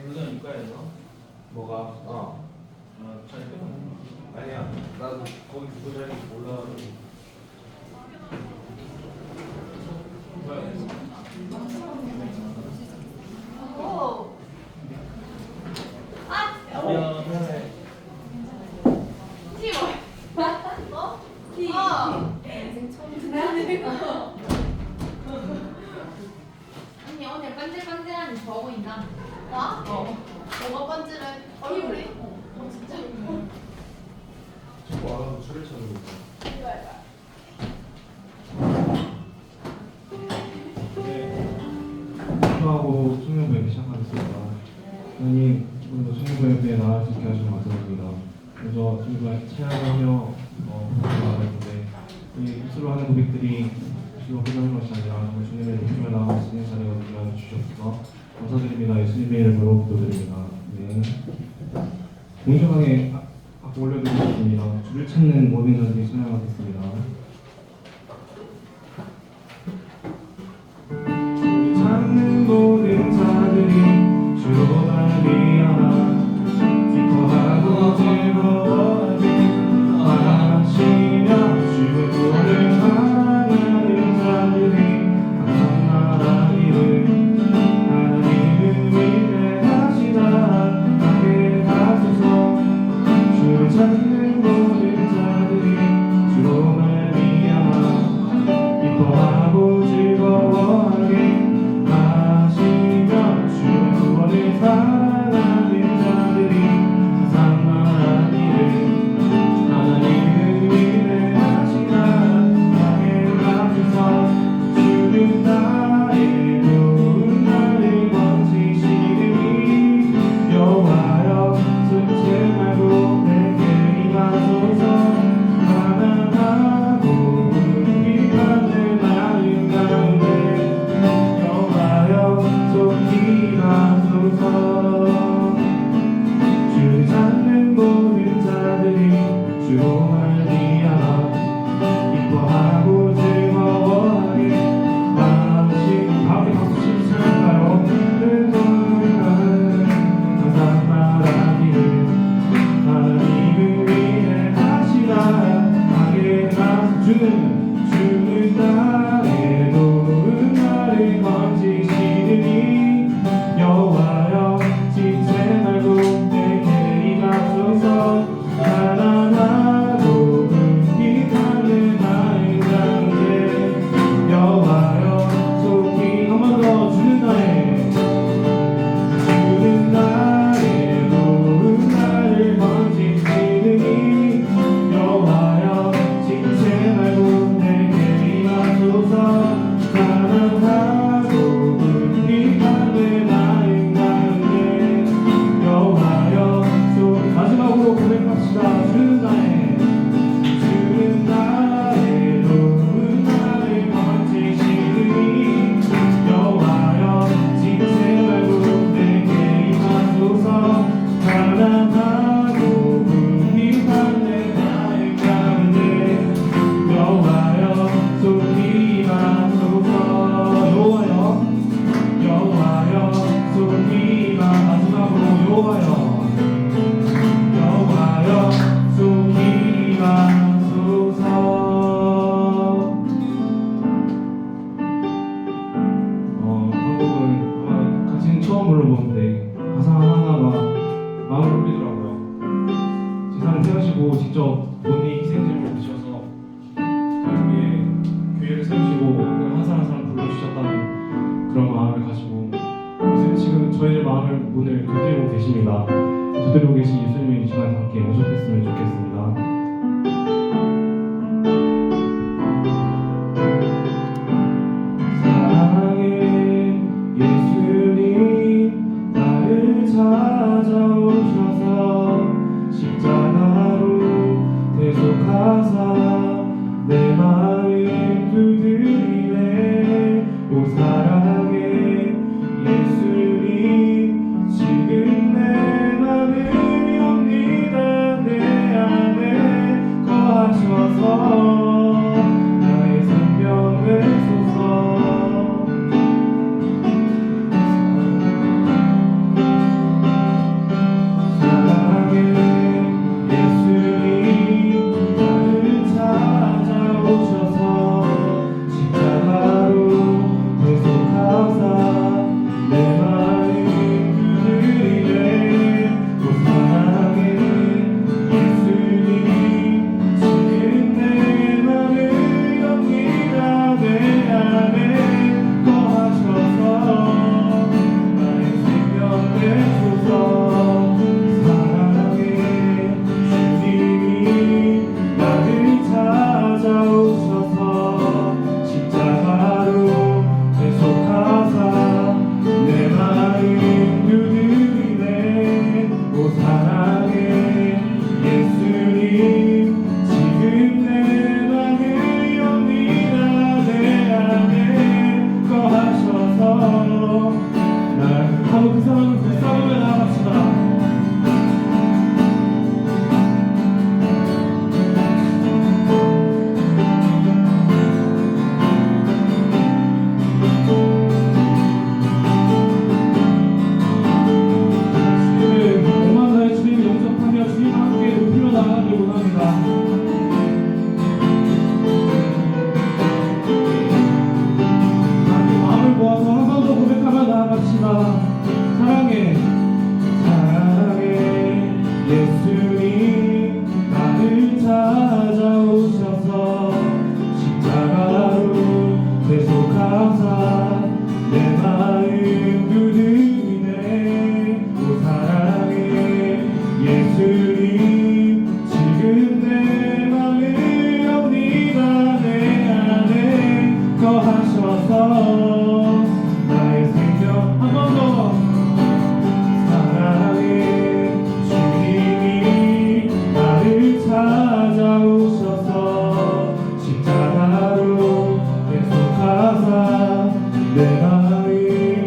우선 이과에서 뭐가? 잘 빼면 아니야. 나도 거기 누구 자리인지 몰라가지고. 오. 미안해. 티 뭐? 어? 티. 인생 처음 듣는 거. 언니 오늘 반질반질하니 좋아 보인다. 나? 뭐가 반질해? 얼굴이? 진짜. 자꾸 와서 술을 찾는 거. 하고 청년부에 시작하겠습니다. 하나님, 오늘도 청년부에 나와주시게 하셔서 감사드립니다. 먼저 청년부에 찬양하며 나아갈 텐데 이 입술로 하는 고백들이 주로 끝나는 것이 아니라 정말 주님의 높임을 나아갈 수 있는 자리가 되게 하여 주시옵소서. 감사드립니다. 예수님의 이름으로 기도드립니다. 네. 공정하게 앞에 올려드리겠습니다. 주를 찾는 모든 자들이 찬양하겠습니다. 찾는 모든 자들이 주로 말미암아 기뻐하고 즐거워하게 하시며 주의 구원을 바라는 자들이 나라기를 하나님을 위해 하시다 하게 하소서. 주를 찾는 모든 자들이 주로 말미암아 기뻐하고 즐거워하게 하시며 주의 구원을 사랑하는 자들이 산만하기를 하나님을 위해 하시나 하게 하소서. 주는 나의 좋은 날을 번지시니 여호와여 숨지 말고 내게 임하소서. 가난하고 불평하는 마음 가운데 여호와여 속히 하소서. 주를 찾는 모든 자들이 주로 말미암아 기뻐하고 즐거워하게 하시니 다음에 박수 치면서 찬양할까요? 항상 말하기를 하나님을 위해 하시라 하게 주는 나의 좋은 말을 건지시느니 여호와여 지체 말고 내게 임하소서. 가난하고 불평하는 마음 가운데 여호와여 속히 한 번 더 주는 나의 좋은 말을 번지시느니 여호와여 지체 말고 내게 임하소서. 사랑하고 불평하는 마음 가운데 여호와여 마지막으로 고백합시다. 주는 나의 좋은 말을 번지시느니 여호와여 지체 말고 내게 임하소서. 사랑하고 불평하는 마음 가운데 여호와여 속히 임하소서. 여호와여 속히 마지막으로 여호와여 속히 임하소서. 한국은 아마 같이는 처음 불러보는데 가사 하나하나가 마음을 울리더라고요. 제사를 세우시고 직접 본인이 희생제를 드셔서 저를 위해 교회를 세우시고 한 사람 한 사람 불러주셨다는 그런 마음을 가지고 지금 저희의 마음을 문을 두드리고 계십니다. 두드리고 계신 예수님의 이 시간 함께 오셨으면 좋겠습니다. 사랑의 예수님 나를 찾아오셔서 십자가로 대속하사 내 마음 두드리네. 오 사랑의 예수님 지금 내 마음을 예수님 나를 찾아오셔서 십자가로 대속하사 내 마음 두드리네. 오 사랑해 예수님 지금 내 맘을 엽니다. 내 안에 거하셔서 나의 생명 한 번 더 사랑해 주님이 나를 찾아오셔서 십자가로 대속하사 내 마음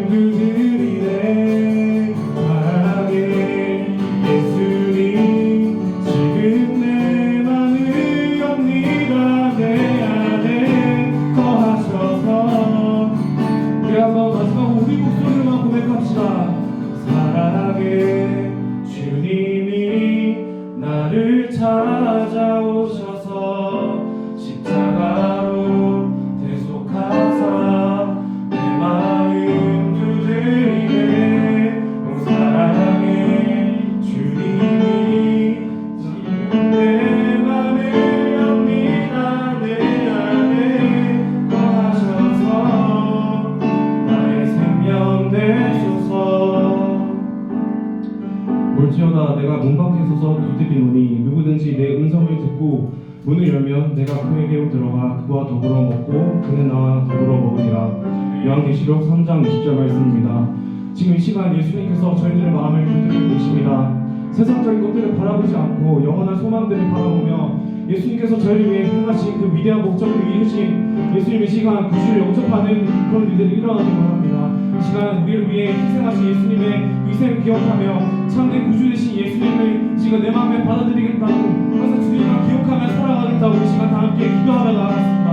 두드리네. 사랑해 예수님 지금 내 맘을 엽니다. 내 안에 거하셔서 우리 한번 마지막 우리 목소리로만 고백합시다. 사랑해 주님이 나를 찾아오셔서 십자가로 대속하사 내 마음 두드리네. 오 사랑해 주님이 지금 내 맘을 엽니다. 내 안에 거하셔서 나의 생명 되소서. 볼지어다 내가 문 밖에 서서 두드리노니 누구든지 내 음성을 듣고 문을 열면 내가 그에게로 들어가 그와 더불어 먹고 그는 나와 더불어 먹으리라. 요한계시록 3장 20절 말씀입니다. 지금 이 시간 예수님께서 저희들의 마음을 두드리고 계십니다. 세상적인 것들을 바라보지 않고 영원한 소망들을 바라보며 예수님께서 저희를 위해 행하신 그 위대한 목적을 이루신 예수님의 시간 구주를 영접하는 그런 일들이 일어나기를 원합니다. 이 시간 우리를 위해 희생하신 예수님의 위생을 기억하며 참된 구주 되신 예수님을 지금 내 마음에 받아들이겠다고 항상 주님만 기억하며 살아가겠다고 이 시간 다 함께 기도하며 나아갔습니다.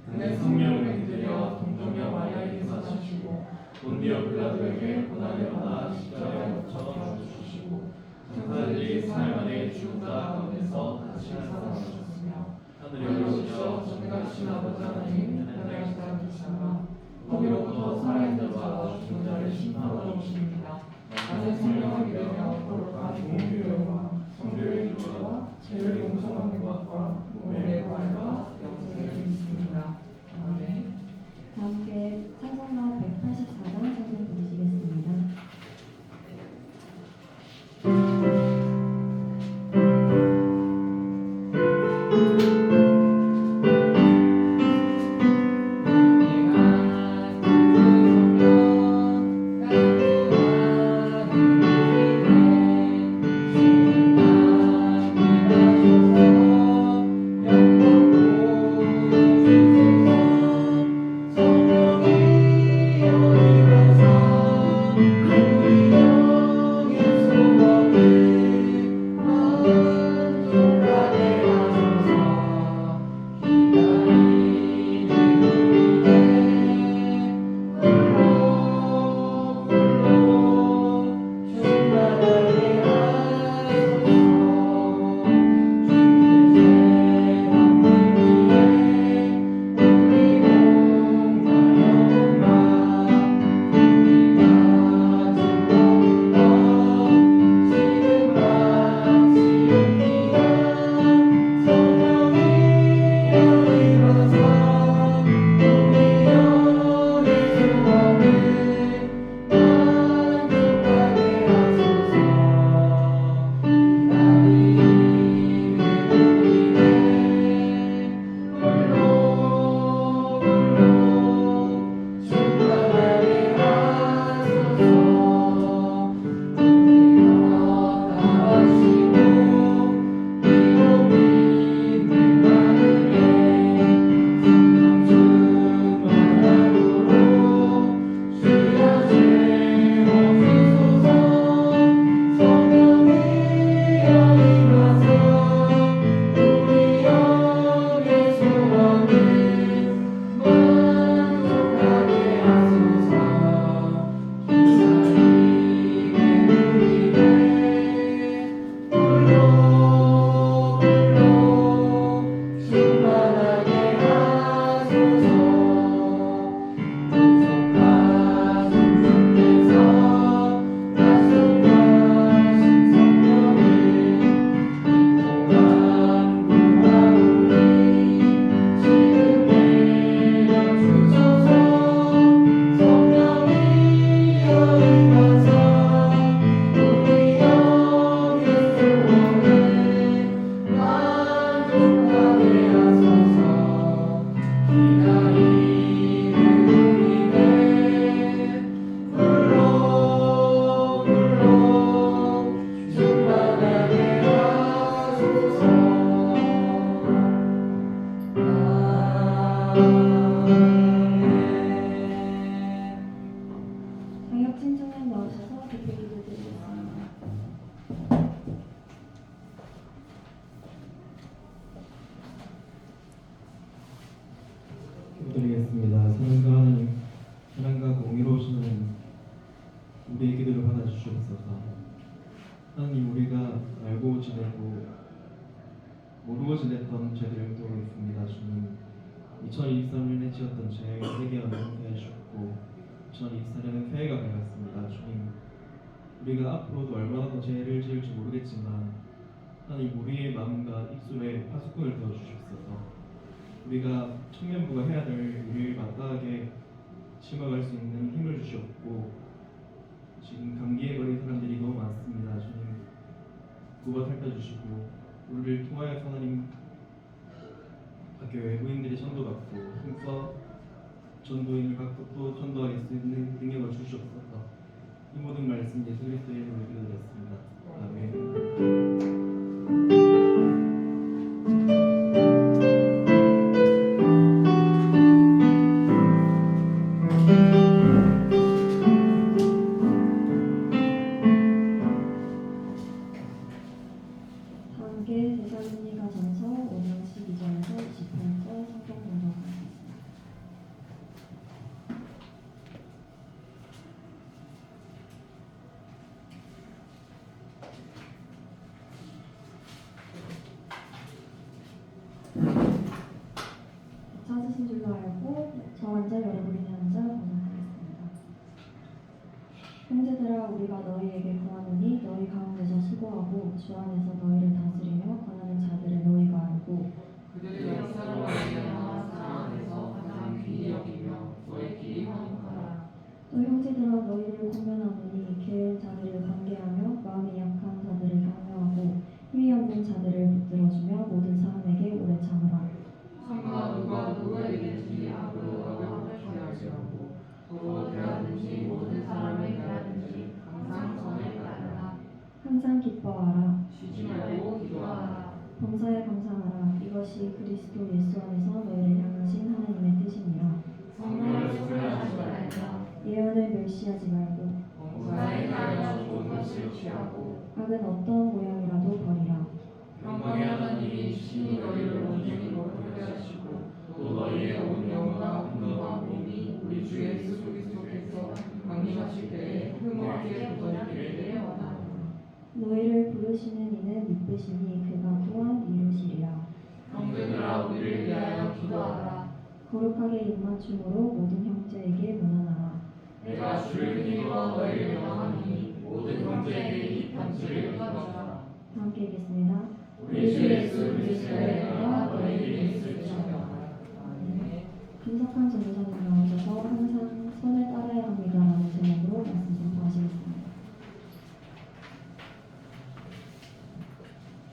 그는 성령을 흔들려 동정녀 마리아에게 사주시고 본디오 빌라도에게 고난을 받아 십자가에 못 박혀 죽으시고 천사들이 사흘 만에 죽은 자 가운데서 다시 살아나셨으며 하늘에 올라오셔 전능하신 아버지 하나님 하나님 저에게 완전케 하셨고 전 이스라엘은 폐해가 되었습니다. 주님, 우리가 앞으로도 얼마나 더 죄를 지을지 모르겠지만 하나님 우리의 마음과 입술에 파수꾼을 부어 주시옵소서. 우리가 청년부가 해야 될 일을 마땅하게 심어갈 수 있는 힘을 주시옵고 지금 감기에 걸린 사람들이 너무 많습니다. 주님 구원 살펴주시고 우리를 통하여 하나님 학교 외부인들이 전도받고 힘써 전도인을 갖고 또 전도할 수 있는 능력을 주시옵소서. 이 모든 말씀 예수 그리스도의 이름으로 기도드렸습니다. 아멘. 함께 데살로니가전서 5장 12절에서 28절 성경 공독하겠습니다. 찾으신 줄로 알고 저 먼저 여러분이 앉아 공독하겠습니다. 형제들아, 우리가 너희에게 구하노니 너희 가운데서 수고하고 주 안에서 너희를 다스리며 권하는 자들을 너희가 알고 그들의 역사로 말미암아 사랑 안에서 가장 귀히 여기며 너희끼리 화목하라. 또 형제들아, 너희를 공면하노니 게으른 자들을 관계하며 마음이 약한 자들을 격려하고 힘이 없는 자들을 붙들어주며 모든 사람에게 오래 참으라. 상가 누가 누구에게든지 악으로 악을 하지 않고 서로 대하든지 모든 사람을 대하든지 항상 선을 따르라. 항상 기뻐하라. 쉬지 말고 기도하라. 범사에 감사하라. 이것이 그리스도 예수 안에서 너희를 향하신 하나님의 뜻이니라. 성령을 소멸하지 말자. 예언을 멸시하지 말고 범사에 대하여 좋은 것을 취하고 악은 어떤 모양이라도 버리라. 평강의 하나님이 친히 너희를 온전히로 보게 하시고 또 너희의 온 영과 분노와 몸이 우리 주 예수 그리스도께서 강림하실 때에 흠없게 보존하기를 원하노라. 너희를 부르시는 이는 믿으시니 그가 또한 이루시리라. 형제들아, 우리를 위하여 기도하라. 거룩하게 입맞춤으로 모든 형제에게 문안하라. 내가 주를 힘입어 너희를 명하니 모든 형제에게 이 편지를 읽어주라. 함께 읽겠습니다. 우리 주 예수 그리스도의 은혜가 너희에게 있을지어다. 아멘. 김석환 전도사님 나오셔서 항상 선을 따라야 합니다라는 제목으로 말씀 전파하시겠습니다.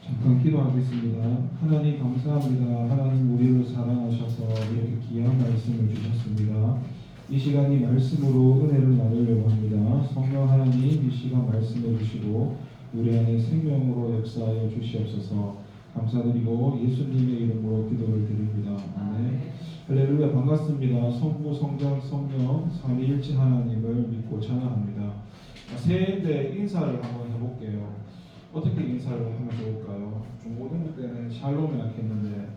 잠깐 기도하겠습니다. 하나님 감사합니다. 하나님 우리를 사랑하셔서 이렇게 귀한 말씀을 주셨습니다. 이 시간이 말씀으로 은혜를 나누려고 합니다. 성령 하나님 이 시간 말씀해 주시고 우리 안에 생명으로 역사하여 주시옵소서. 감사드리고 예수님의 이름으로 기도를 드립니다. 아멘. 할렐루야. 반갑습니다. 성부 성자 성령 삼위일체 하나님을 믿고 찬양합니다. 새해인데 인사를 한번 해볼게요. 어떻게 인사를 하면 좋을까요? 중고등부 때는 샬롬이라고 했는데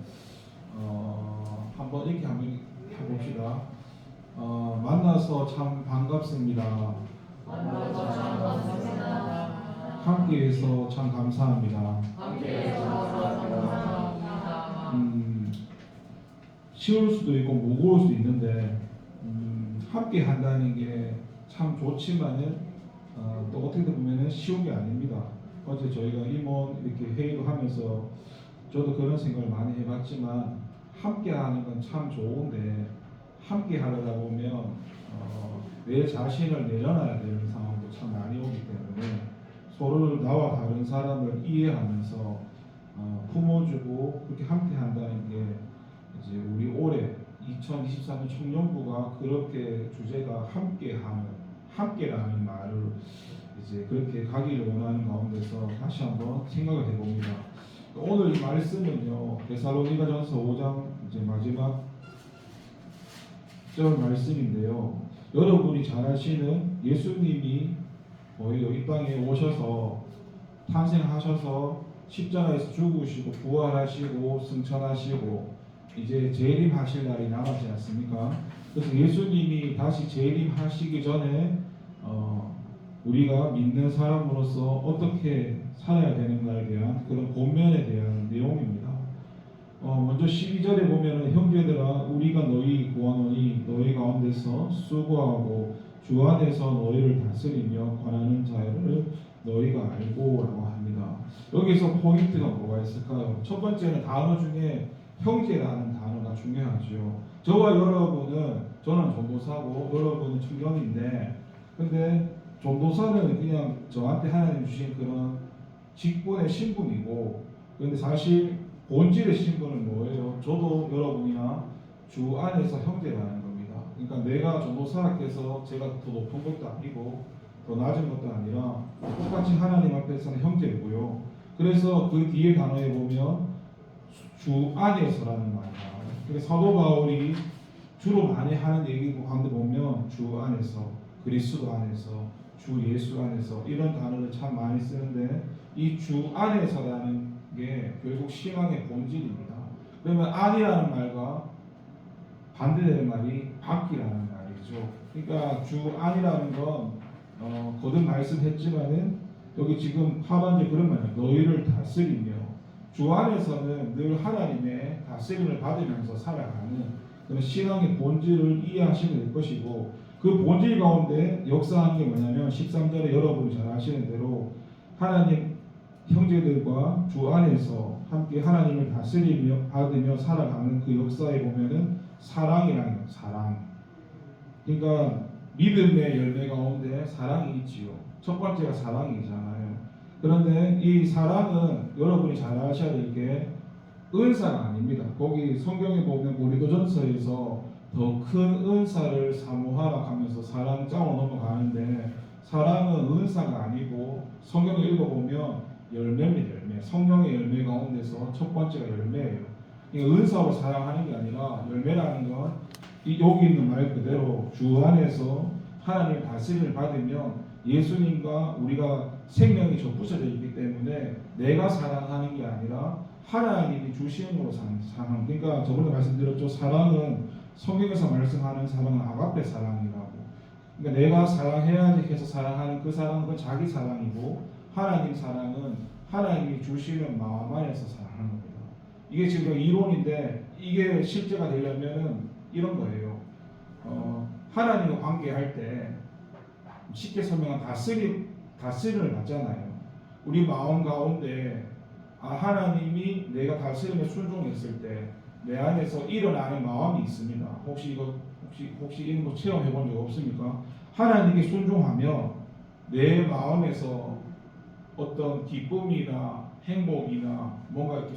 한번 이렇게 한번 해봅시다. 만나서 참 반갑습니다. 만나서 참 반갑습니다. 함께해서 참 감사합니다. 함께해서 감사합니다. 쉬울 수도 있고 무거울 수도 있는데 함께 한다는 게 참 좋지만은 또 어떻게 보면은 쉬운 게 아닙니다. 어제 저희가 임원 이렇게 회의도 하면서 저도 그런 생각을 많이 해봤지만 함께 하는 건 참 좋은데 함께 하려다 보면 내 자신을 내려놔야 되는 상황도 참 많이 오기 때문에 서로 나와 다른 사람을 이해하면서 품어주고 그렇게 함께 한다는 게 이제 우리 올해 2023년 청년부가 그렇게 주제가 함께라는 말을 이제 그렇게 가기를 원하는 가운데서 다시 한번 생각을 해봅니다. 오늘 이 말씀은요 데살로니가전서 5장 이제 마지막 절 말씀인데요. 여러분이 잘 아시는 예수님이 이 땅에 오셔서 탄생하셔서 십자가에서 죽으시고 부활하시고 승천하시고 이제 재림하실 날이 남았지 않습니까? 그래서 예수님이 다시 재림하시기 전에 우리가 믿는 사람으로서 어떻게 살아야 되는가에 대한 그런 본면에 대한 내용입니다. 먼저 12절에 보면은 형제들아 우리가 너희 구하노니 너희 가운데서 수고하고 주 안에서 너희를 다스리며 관하는 자를 너희가 알고라고 합니다. 여기서 포인트가 뭐가 있을까요? 첫 번째는 단어 중에 형제라는 단어가 중요하죠. 저와 여러분은 저는 전도사고 여러분은 청년인데 근데 전도사는 그냥 저한테 하나님 주신 그런 직분의 신분이고 근데 사실 본질의 신분은 뭐예요? 저도 여러분이나 주 안에서 형제라는 겁니다. 그러니까 내가 전도사학해서 제가 더 높은 것도 아니고 더 낮은 것도 아니라 똑같이 하나님 앞에서는 형제고요. 그래서 그 뒤에 단어에 보면 주 안에서라는 말이 나와요. 그래서 사도 바울이 주로 많이 하는 얘기 가운데 보면 주 안에서, 그리스도 안에서, 주 예수 안에서 이런 단어를 참 많이 쓰는데 이 주 안에서라는 게 결국 신앙의 본질입니다. 그러면 안이라는 말과 반대되는 말이 밖이라는 말이죠. 그러니까 주 안이라는 건 거듭 말씀했지만은 여기 지금 하반절에 그런 말이에요. 너희를 다스리며 주 안에서는 늘 하나님의 다스림을 받으면서 살아가는 그런 신앙의 본질을 이해하시면 될 것이고 그 본질 가운데 역사하는 게 뭐냐면 13절에 여러분이 잘 아시는 대로 하나님 형제들과 주 안에서 함께 하나님을 다스리며 받으며 살아가는 그 역사에 보면은 사랑이라는 거예요. 사랑. 그러니까 믿음의 열매 가운데 사랑이 있지요. 첫 번째가 사랑이잖아요. 그런데 이 사랑은 여러분이 잘 아셔야 될 게 은사가 아닙니다. 거기 성경에 보면 고린도전서에서 더 큰 은사를 사모하라 하면서 사랑장으로 넘어가는데 사랑은 은사가 아니고 성경을 읽어보면 열매입니다. 열매. 성령의 열매 가운데서 첫 번째가 열매예요. 은사로 사랑하는 게 아니라 열매라는 건 여기 있는 말 그대로 주 안에서 하나님의 다스림을 받으면 예수님과 우리가 생명이 접붙여져 있기 때문에 내가 사랑하는 게 아니라 하나님이 주심으로 사랑. 그러니까 저번에 말씀드렸죠. 사랑은 성경에서 말씀하는 사랑은 아가페 사랑이라고. 그러니까 내가 사랑해야지 해서 사랑하는 그 사랑은 그건 자기 사랑이고 하나님 사랑은 하나님이 주시는 마음 안에서 사랑하는 겁니다. 이게 지금 이론인데 이게 실제가 되려면은 이런 거예요. 하나님과 관계할 때 쉽게 설명한 다스림을 받잖아요. 우리 마음 가운데 하나님이 내가 다스림에 순종했을 때 내 안에서 일어나는 마음이 있습니다. 혹시 이런 거 체험해 본 적 없습니까? 하나님께 순종하면 내 마음에서 어떤 기쁨이나 행복이나 뭔가 이렇게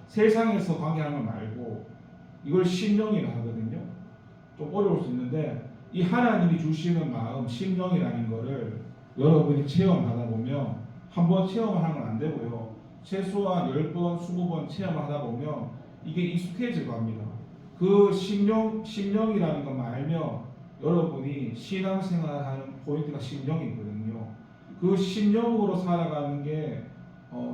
세상에서 관계하는 거 말고 이걸 심령이라 하거든요. 좀 어려울 수 있는데 이 하나님이 주시는 마음, 심령이라는 거를 여러분이 체험하다 보면 한번 체험하는 건 안 되고요. 최소한 10번, 20번 체험하다 보면 이게 익숙해질 겁니다. 그 심령이라는 것만 알면 여러분이 신앙생활하는 포인트가 심령이거든요. 그 심령으로 살아가는 게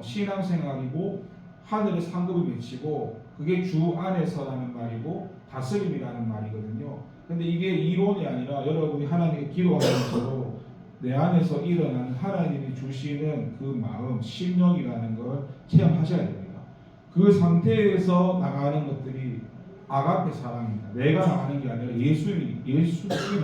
신앙생활이고 하늘의 상급을 맺히고 그게 주 안에서라는 말이고 다스림이라는 말이거든요. 근데 이게 이론이 아니라 여러분이 하나님께 기도하면서 내 안에서 일어나는 하나님이 주시는 그 마음, 심령이라는 걸 체험하셔야 됩니다. 그 상태에서 나가는 것들이 아가페 사랑입니다. 내가 나가는 게 아니라 예수님이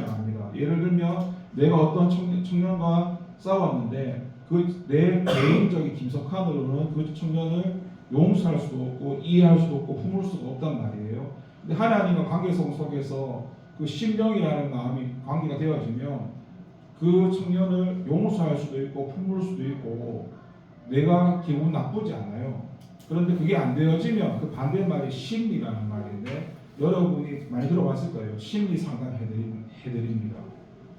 나갑니다. 예를 들면 내가 어떤 청년과 싸웠는데 그 내 개인적인 김석환으로는 그 청년을 용서할 수도 없고 이해할 수도 없고 품을 수가 없단 말이에요. 근데 하나님과 관계성 속에서 그 심령이라는 마음이 관계가 되어지면 그 청년을 용서할 수도 있고 품을 수도 있고 내가 기분 나쁘지 않아요. 그런데 그게 안 되어지면 그 반대말이 심리라는 말인데 여러분이 많이 들어봤을 거예요. 심리 상담 해드립니다.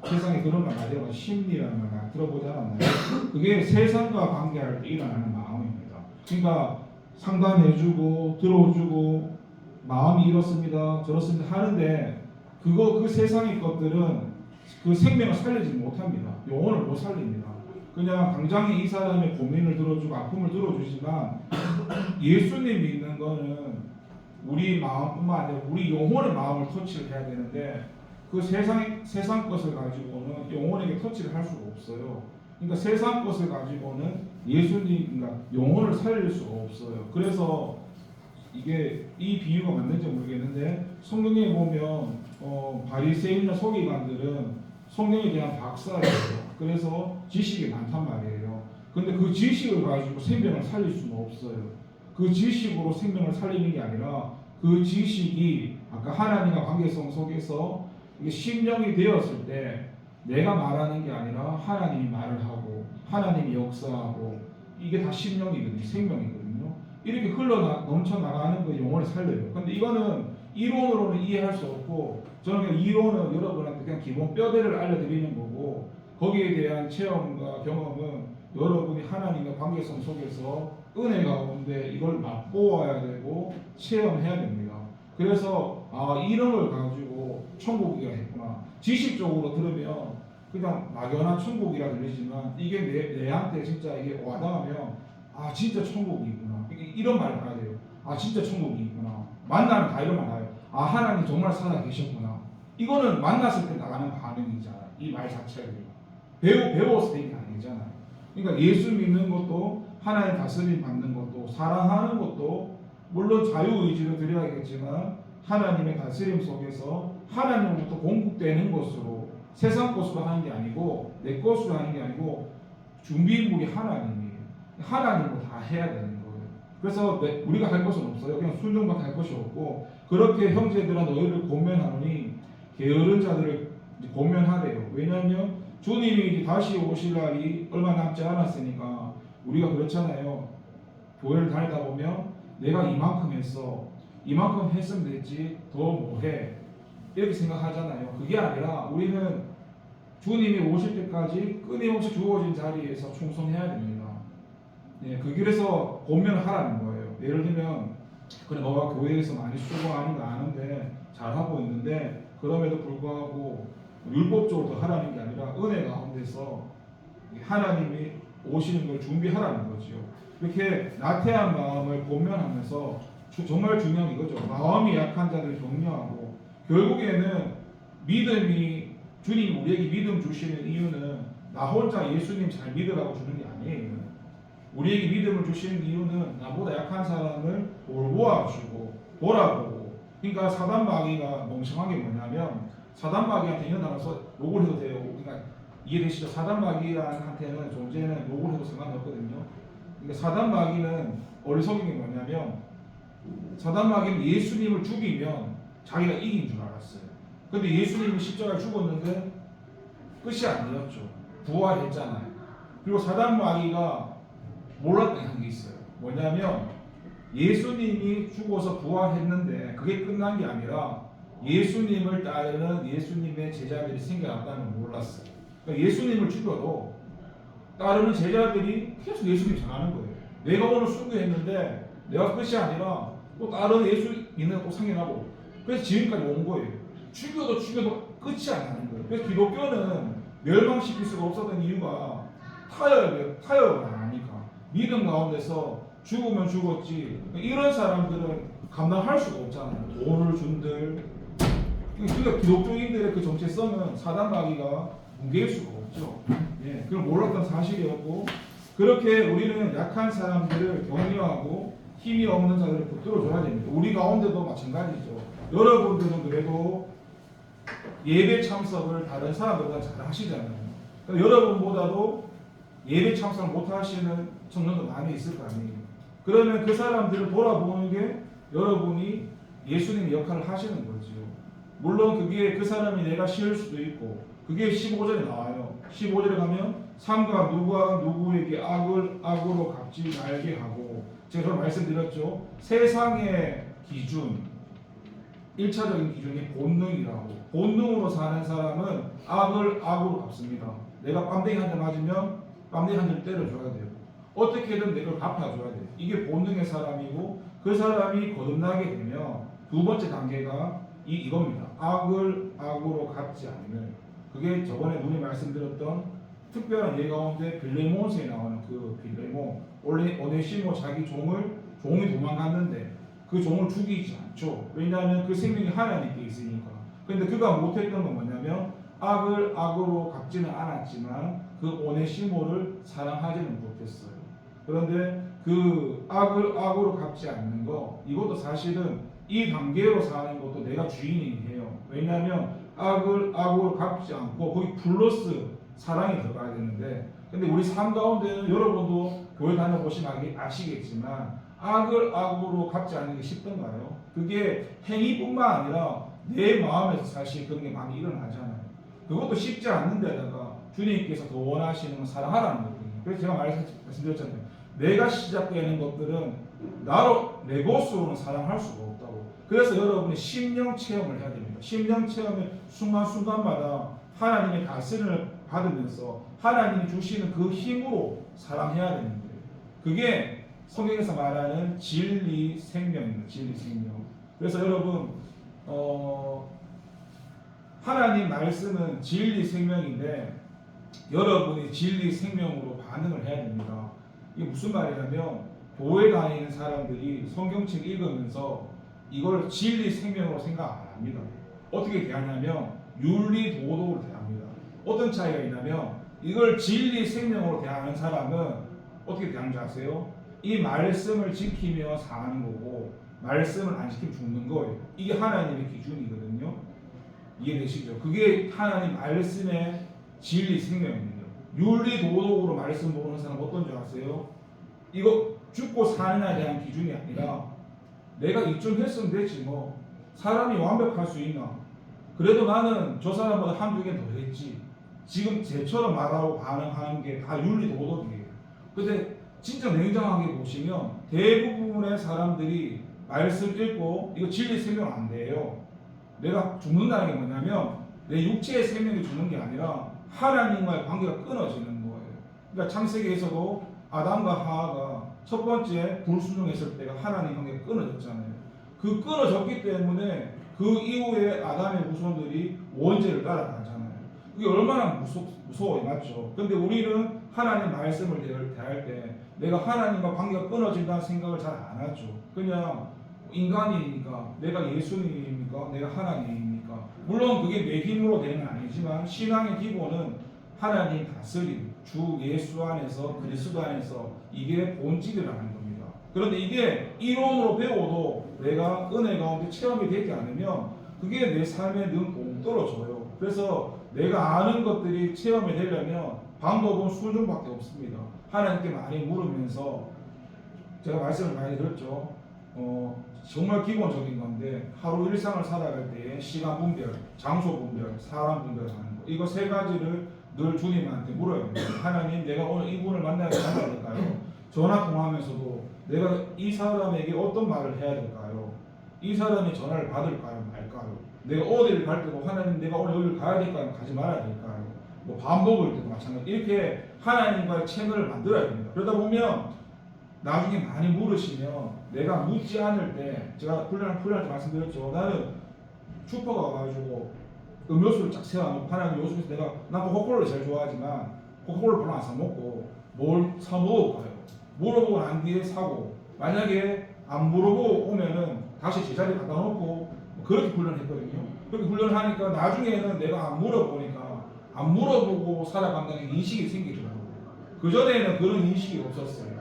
세상에 그런 말 많이 들어봐서 심리라는 말 많이 들어보지 않았나요? 그게 세상과 관계할 때 일어나는 마음입니다. 그러니까 상담해주고 들어주고 마음이 이렇습니다 저렇습니다 하는데 그 세상의 것들은 그 생명을 살리지 못합니다. 영혼을 못 살립니다. 그냥 당장에 이 사람의 고민을 들어주고 아픔을 들어주지만 예수님 믿는 거는 우리 마음뿐만 아니라 우리 영혼의 마음을 터치를 해야 되는데 그 세상 것을 가지고는 영혼에게 터치를 할 수가 없어요. 그러니까 세상 것을 가지고는 예수님, 그러니까 영혼을 살릴 수가 없어요. 그래서 이게 이 비유가 맞는지 모르겠는데 성경에 보면 바리새인이나 서기관들은 성경에 대한 박사예요. 그래서 지식이 많단 말이에요. 근데 그 지식을 가지고 생명을 살릴 수는 없어요. 그 지식으로 생명을 살리는 게 아니라 그 지식이 아까 하나님과 관계성 속에서 이게 심령이 되었을 때 내가 말하는 게 아니라 하나님이 말을 하고 하나님이 역사하고 이게 다 심령이거든요. 생명이거든요. 이렇게 넘쳐나가는 그 영혼을 살려요. 근데 이거는 이론으로는 이해할 수 없고 저는 그냥 이론은 여러분한테 그냥 기본 뼈대를 알려드리는 거고 거기에 대한 체험과 경험은 여러분이 하나님과 관계성 속에서 은혜 가운데 이걸 맛보아야 되고 체험해야 됩니다. 그래서 이런 걸 가지고 천국이라 했구나. 지식적으로 들으면 그냥 막연한 천국이라 들리지만 이게 내한테 진짜 이게 와닿으면 진짜 천국이구나. 이런 말을 해야 돼요. 진짜 천국이구나. 만나면 다 이런 말 해요. 하나님 정말 살아 계셨구나. 이거는 만났을 때 나가는 반응이잖아요. 이 말 자체가 배워서 된 게 아니잖아요. 그러니까 예수 믿는 것도 하나님 다스림 받는 것도 사랑하는 것도 물론 자유의지를 드려야겠지만 하나님의 다스림 속에서 하나님으로부터 공급되는 것으로 세상 것으로 하는 게 아니고 내 것으로 하는 게 아니고 준비물이 하나님이에요. 하나님으로 다 해야 되는 거예요. 그래서 우리가 할 것은 없어요. 그냥 순종만 할 것이 없고 그렇게 형제들아 너희를 권면하노니 게으른 자들을 권면하래요. 왜냐하면 주님이 다시 오실 날이 얼마 남지 않았으니까 우리가 그렇잖아요. 교회를 다니다 보면 내가 이만큼 했어. 이만큼 했으면 됐지. 더 뭐해. 이렇게 생각하잖아요. 그게 아니라 우리는 주님이 오실 때까지 끊임없이 주어진 자리에서 충성해야 됩니다. 그 길에서 권면하라는 거예요. 예를 들면 그래 너가 교회에서 많이 수고하는 거 아는데 잘하고 있는데 그럼에도 불구하고 율법적으로 하라는 게 아니라 은혜 가운데서 하나님이 오시는 걸 준비하라는 거죠. 이렇게 나태한 마음을 권면하면서 정말 중요한 이거죠. 마음이 약한 자들을 격려하고 결국에는 믿음이 주님 우리에게 믿음 주시는 이유는 나 혼자 예수님 잘 믿으라고 주는 게 아니에요. 우리에게 믿음을 주시는 이유는 나보다 약한 사람을 돌보아주고 보라보고. 그러니까 사단 마귀가 멍청한 게 뭐냐면 사단 마귀한테 이런 단어 써 욕을 해도 돼요. 그러니까 이해되시죠? 사단 마귀한테는 존재는 욕을 해도 상관없거든요. 그러니까 사단 마귀는 어리석은 게 뭐냐면 사단 마귀는 예수님을 죽이면 자기가 이긴 줄 알았어요. 근데 예수님이 십자가에 죽었는데 끝이 아니었죠. 부활했잖아요. 그리고 사단 마귀가 몰랐던 게 있어요. 뭐냐면 예수님이 죽어서 부활했는데 그게 끝난 게 아니라 예수님을 따르는 예수님의 제자들이 생겨났다는 걸 몰랐어요. 그러니까 예수님을 죽여도 따르는 제자들이 계속 예수님 전하는 거예요. 내가 오늘 순교했는데 내가 끝이 아니라 또 다른 예수 믿는 또 상연하고 그래서 지금까지 온 거예요. 죽여도 끝이 안 나는 거예요. 그래서 기독교는 멸망시킬 수가 없었던 이유가 타협을 안 하니까 믿음 가운데서 죽으면 죽었지 이런 사람들은 감당할 수가 없잖아요. 돈을 준들 그러니까 기독교인들의 그 정체성은 사단 마귀가 뭉개일 수가 없죠. 그걸 몰랐던 사실이었고 그렇게 우리는 약한 사람들을 격려하고 힘이 없는 자들을 붙들어줘야 됩니다. 우리 가운데도 마찬가지죠. 여러분들은 그래도 예배 참석을 다른 사람들보다 잘 하시잖아요. 그러니까 여러분보다도 예배 참석을 못 하시는 청년도 많이 있을 거 아니에요. 그러면 그 사람들을 돌아보는 게 여러분이 예수님의 역할을 하시는 거죠. 물론 그게 그 사람이 내가 쉬울 수도 있고 그게 15절에 나와요. 15절에 가면 삼가 누가 누구에게 악을 악으로 갚지 말게 하고 제가 말씀드렸죠. 세상의 기준 1차적인 기준이 본능이라고 본능으로 사는 사람은 악을 악으로 갚습니다. 내가 뺨대기 한 대 맞으면 뺨대기 한 대 때려줘야 되고 어떻게든 내가 갚아줘야 돼요. 이게 본능의 사람이고 그 사람이 거듭나게 되면 두 번째 단계가 이겁니다. 악을 악으로 갚지 않으면 그게 저번에 누님 말씀드렸던 특별한 예 가운데 빌레몬스에 나오는 그 빌레몬 오네시모 자기 종이 도망갔는데 그 종을 죽이지 않죠. 왜냐하면 그 생명이 하나님께 있으니까. 그런데 그가 못했던 건 뭐냐면 악을 악으로 갚지는 않았지만 그 오네시모를 사랑하지는 못했어요. 그런데 그 악을 악으로 갚지 않는 거, 이것도 사실은 이 단계로 사는 것도 내가 주인이에요. 왜냐하면 악을 악으로 갚지 않고 거기 플러스 사랑이 들어가야 되는데, 근데 우리 삶 가운데는 여러분도 교회 다녀보시면 아시겠지만 악을 악으로 갚지 않는 게 쉽던가요? 그게 행위뿐만 아니라 내 마음에서 사실 그런 게 많이 일어나잖아요. 그것도 쉽지 않는 데다가 주님께서 더 원하시는 건 사랑하라는 거거든요. 그래서 제가 말씀드렸잖아요. 내가 시작되는 것들은 나로 내 것으로는 사랑할 수가 없다고. 그래서 여러분이 심령 체험을 해야 됩니다. 심령 체험을 순간순간마다 하나님의 다스림을 받으면서 하나님이 주시는 그 힘으로 사랑해야 되는 거예요. 그게 성경에서 말하는 진리 생명입니다. 진리 생명. 그래서 여러분 하나님 말씀은 진리 생명인데 여러분이 진리 생명으로 반응을 해야 됩니다. 이게 무슨 말이냐면 교회 다니는 사람들이 성경책 읽으면서 이걸 진리 생명으로 생각 안 합니다. 어떻게 대하냐면 윤리 도덕으로 대합니다. 어떤 차이가 있냐면 이걸 진리 생명으로 대하는 사람은 어떻게 대하는지 아세요? 이 말씀을 지키며 사는 거고 말씀을 안 지키면 죽는 거예요. 이게 하나님의 기준이거든요. 이해되시죠? 그게 하나님 말씀의 진리 생명입니다. 윤리 도덕으로 말씀 보는 사람 어떤 줄 아세요? 이거 죽고 사느냐에 대한 기준이 아니라 내가 이쯤 했으면 됐지 뭐 사람이 완벽할 수 있나? 그래도 나는 저 사람보다 한두 개 더 했지. 지금 쟤처럼 말하고 반응하는 게 다 윤리 도덕이에요. 근데 진짜 냉정하게 보시면 대부분의 사람들이 말씀 읽고 이거 진리 생명 안 돼요. 내가 죽는다는 게 뭐냐면 내 육체의 생명이 죽는 게 아니라 하나님과의 관계가 끊어지는 거예요. 그러니까 창세기에서도 아담과 하와가 첫 번째 불순종했을 때가 하나님 관계가 끊어졌잖아요. 그 끊어졌기 때문에 그 이후에 아담의 후손들이 원죄를 따라가잖아요. 그게 얼마나 무서워요, 맞죠? 근데 우리는 하나님 말씀을 대할 때 내가 하나님과 관계가 끊어진다는 생각을 잘 안 하죠. 그냥 인간이니까 내가 예수님입니까? 내가 하나님입니까? 물론 그게 내 힘으로 되는 건 아니지만 신앙의 기본은 하나님 다스림, 주 예수 안에서 그리스도 안에서 이게 본질이라는 겁니다. 그런데 이게 이론으로 배워도 내가 은혜 가운데 체험이 되지 않으면 그게 내 삶에 늘 동떨어져요. 그래서 내가 아는 것들이 체험이 되려면 방법은 순종밖에 없습니다. 하나님께 많이 물으면서 제가 말씀을 많이 드렸죠. 정말 기본적인 건데 하루 일상을 살아갈 때 시간 분별, 장소 분별, 사람 분별하는 거 이거 세 가지를 늘 주님한테 물어야 됩니다. 하나님 내가 오늘 이분을 만나야 될까요? 전화 통화하면서도 내가 이 사람에게 어떤 말을 해야 될까요? 이 사람이 전화를 받을까요? 말까요? 내가 어디를 갈 때도 하나님 내가 오늘 여기를 가야 될까요? 가지 말아야 될까요? 뭐 밥 먹을 때도 마찬가지 이렇게 하나님과의 채널을 만들어야 됩니다. 그러다 보면 나중에 많이 물으시면 내가 묻지 않을 때 제가 훈련할 때 말씀드렸죠. 나는 슈퍼가 와가지고 음료수를 쫙 세워놓고 하나님 요즘에서 내가 난 코카콜라를 제일 좋아하지만 코카콜라를 별로 안 사 먹고 뭘 사 먹을까요? 물어보고 난 뒤에 사고 만약에 안 물어보고 오면은 다시 제자리에 갖다 놓고 그렇게 훈련했거든요. 그렇게 훈련을 하니까 나중에는 내가 안 물어보니까 안 물어보고 살아간다는 인식이 생기더라고요. 그전에는 그런 인식이 없었어요.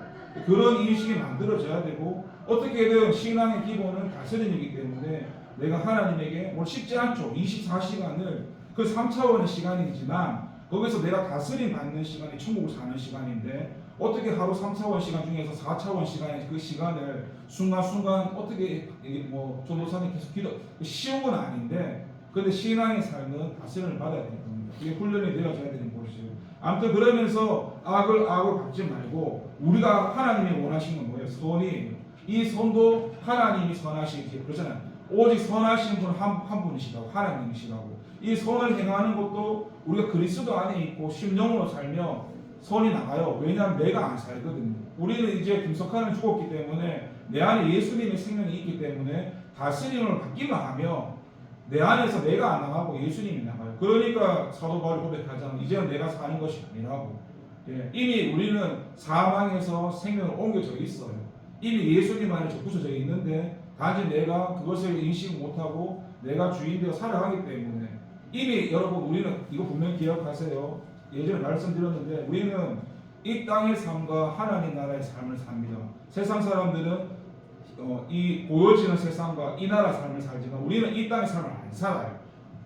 그런 인식이 만들어져야 되고 어떻게든 신앙의 기본은 다스림이기 때문에 내가 하나님에게 뭘 쉽지 않죠. 24시간을 그 3차원의 시간이지만 거기서 내가 다스림 받는 시간이 천국을 사는 시간인데 어떻게 하루 3차원 시간 중에서 4차원 시간에 그 시간을 순간순간 어떻게 뭐 전도사님 계속 기도 쉬운 건 아닌데 근데 신앙의 삶은 다스림을 받아야 되는 겁니다. 그게 훈련이 되어져야 되는 것이죠. 아무튼 그러면서 악을 갚지 말고 우리가 하나님이 원하시는 건 뭐예요? 선이에요. 이 선도 하나님이 선하시기 그렇잖아요. 오직 선하신 분 한 분이시라고 하나님이시라고. 이 선을 행하는 것도 우리가 그리스도 안에 있고 심령으로 살며 선이 나가요. 왜냐하면 내가 안 살거든요. 우리는 이제 김석환은 죽었기 때문에 내 안에 예수님의 생명이 있기 때문에 다스림을 받기만 하며 내 안에서 내가 안 나가고 예수님이 나가요. 그러니까 사도 바울이 고백하자면 이제는 내가 사는 것이 아니라고. 예, 이미 우리는 사망에서 생명을 옮겨져 있어요. 이미 예수님 안에 접붙여져 있는데 단지 내가 그것을 인식 못하고 내가 주인되어 살아가기 때문에 이미 여러분 우리는 이거 분명히 기억하세요. 예전에 말씀드렸는데 우리는 이 땅의 삶과 하나님 나라의 삶을 삽니다. 세상 사람들은 이 보여지는 세상과 이 나라 삶을 살지만 우리는 이 땅의 삶을 안 살아요.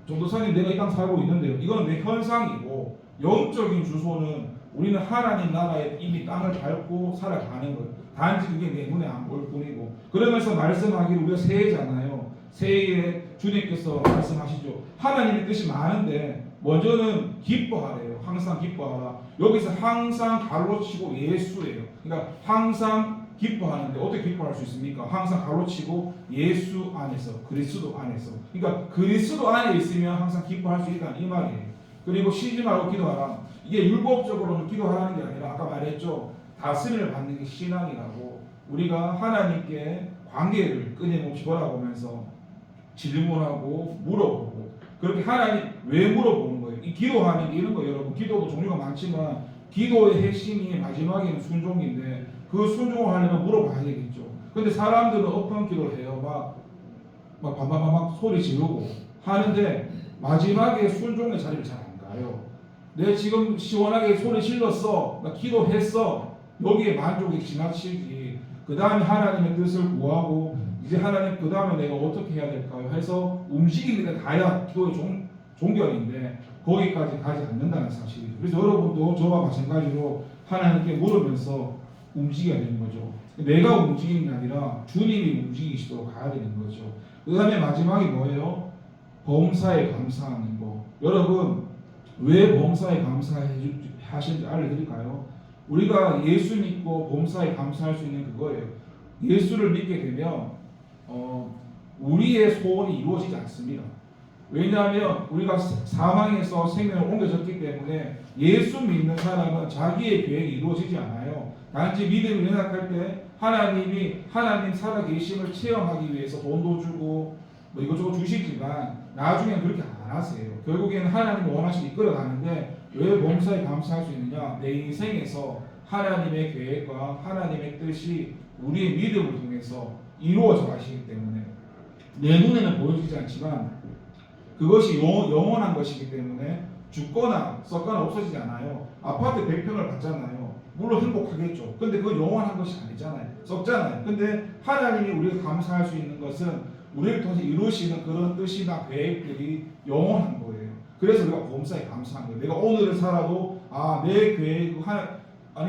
전도사님 내가 이 땅 살고 있는데요. 이거는 내 현상이고 영적인 주소는 우리는 하나님 나라에 이미 땅을 밟고 살아가는 거예요. 단지 그게 내 눈에 안 보일 뿐이고 그러면서 말씀하기를 우리가 새해잖아요. 새해에 주님께서 말씀하시죠. 하나님의 뜻이 많은데 먼저는 기뻐하래요. 항상 기뻐하라. 여기서 항상 가로 치고 예수예요. 그러니까 항상 기뻐하는데 어떻게 기뻐할 수 있습니까? 항상 가로 치고 예수 안에서 그리스도 안에서. 그러니까 그리스도 안에 있으면 항상 기뻐할 수 있다는 이 말이에요. 그리고 쉬지 말고 기도하라. 이게 율법적으로는 기도하라는 게 아니라 아까 말했죠. 다스림을 받는 게 신앙이라고. 우리가 하나님께 관계를 끊임없이 돌아보면서 질문하고 물어보고 그렇게 하나님 왜 물어보는 거예요? 이 기도하는 게 이런 거예요. 여러분 기도도 종류가 많지만 기도의 핵심이 마지막에는 순종인데 그 순종을 하려면 물어봐야 되겠죠. 근데 사람들은 어떤 기도를 해요. 막 소리 지르고 하는데 마지막에 순종의 자리를 잘 안 가요. 내 지금 시원하게 소리 질렀어. 나 기도했어. 여기에 만족이 지나치지. 그 다음에 하나님의 뜻을 구하고 이제 하나님 그 다음에 내가 어떻게 해야 될까요? 해서 움직임이 가야 기도의 종결인데 거기까지 가지 않는다는 사실이죠. 그래서 여러분도 저와 마찬가지로 하나님께 물으면서 움직여야 되는 거죠. 내가 움직이는 게 아니라 주님이 움직이시도록 가야 되는 거죠. 그 다음에 마지막이 뭐예요? 범사에 감사하는 거. 여러분 왜 범사에 감사하시는지 알려드릴까요? 우리가 예수 믿고 범사에 감사할 수 있는 그거예요. 예수를 믿게 되면 우리의 소원이 이루어지지 않습니다. 왜냐하면 우리가 사망에서 생명을 옮겨졌기 때문에 예수 믿는 사람은 자기의 계획이 이루어지지 않아요. 단지 믿음을 연약할 때 하나님 살아계심을 체험하기 위해서 돈도 주고 뭐 이것저것 주시지만 나중에는 그렇게 안 하세요. 결국에는 하나님이 원하시기 이끌어가는데 왜 범사에 감사할 수 있느냐? 내 인생에서 하나님의 계획과 하나님의 뜻이 우리의 믿음을 통해서 이루어져 가시기 때문에 내 눈에는 보여지지 않지만 그것이 영원한 것이기 때문에 죽거나 썩거나 없어지지 않아요. 아파트 100평을 받잖아요. 물론 행복하겠죠. 근데 그건 영원한 것이 아니잖아요. 썩잖아요. 근데 하나님이 우리가 감사할 수 있는 것은 우리를 통해서 이루시는 그런 뜻이나 계획들이 영원한 거예요. 그래서 우리가 범사에 감사한 거예요. 내가 오늘을 살아도 내 계획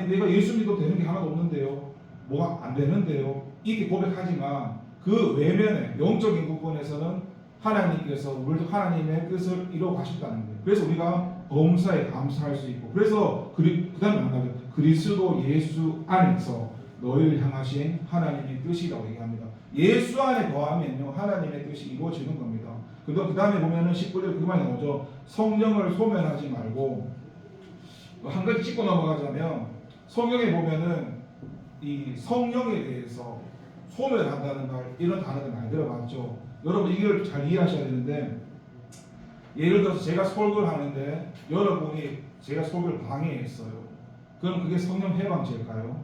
내가 예수 믿어도 되는 게 하나도 없는데요. 뭐가 안 되는데요. 이렇게 고백하지만 그 외면에 영적인 부분에서는 하나님께서 우리도 하나님의 뜻을 이루어 가셨다는 거예요. 그래서 우리가 범사에 감사할 수 있고 그래서 그 다음에 만나죠. 그리스도 예수 안에서 너희를 향하신 하나님의 뜻이라고 얘기합니다. 예수 안에 거하면요 하나님의 뜻이 이루어지는 겁니다. 그 다음에 보면은 19절 그 말이 나오죠. 성령을 소멸하지 말고 한 가지 짚고 넘어가자면 성경에 보면은 이 성령에 대해서 소멸한다는 말 이런 단어들 많이 들어봤죠. 여러분 이걸 잘 이해하셔야 되는데 예를 들어서 제가 설교를 하는데 여러분이 제가 설교를 방해했어요. 그럼 그게 성령 해방죄일까요?